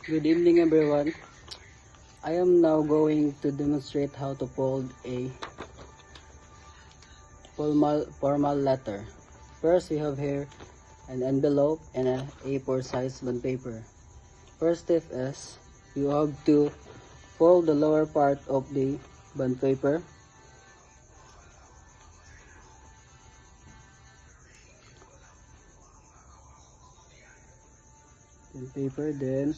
Good evening everyone. I am now going to demonstrate how to fold a formal letter. First, we have here an envelope and an A4 size bond paper. First step is you have to fold the lower part of the bond paper. Then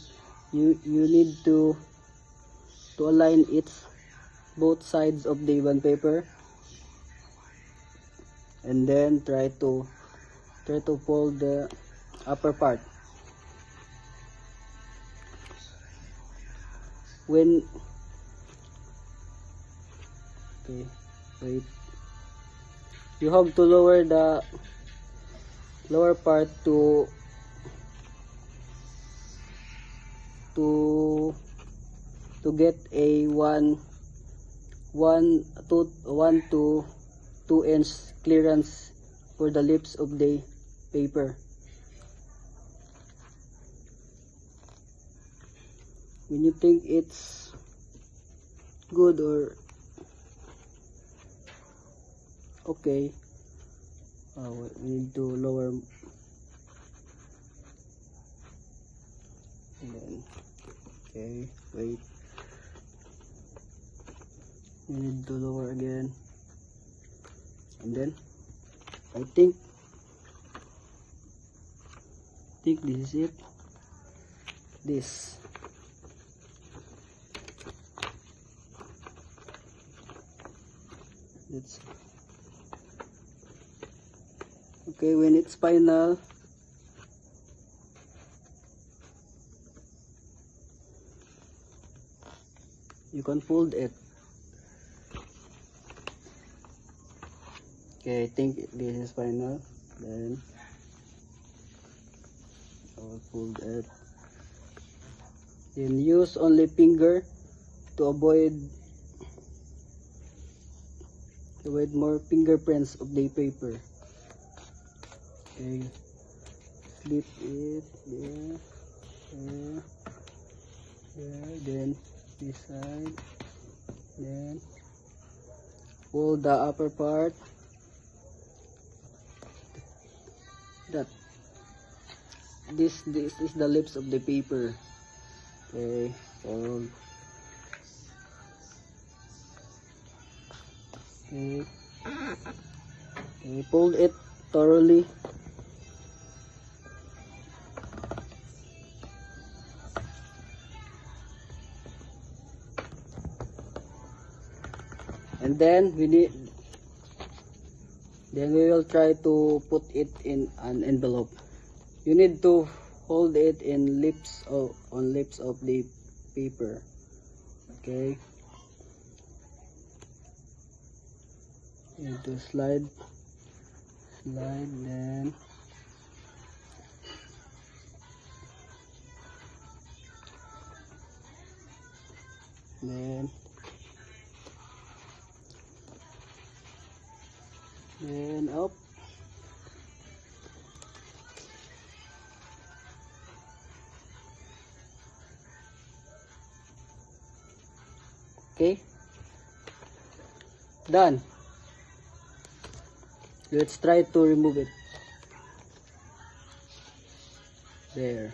you need to align its both sides of the bond paper, and then try to fold the upper part. Wait, you have to lower the lower part to get a 1 to 2 inch clearance for the lips of the paper. When you think it's good or okay, we need to lower. Okay, wait. You need to lower again, and then I think this is it. This. It's okay. When it's final, you can fold it. Okay, I think this is final. Then I will fold it. Then use only finger to avoid more fingerprints of the paper. Okay, slip it there, then this side, then fold the upper part. This is the lips of the paper. Okay, fold. Okay, fold it thoroughly. And then we will try to put it in an envelope. You need to hold it in lips of the paper. Okay, you need to slide, then up. Okay, done. Let's try to remove it. There.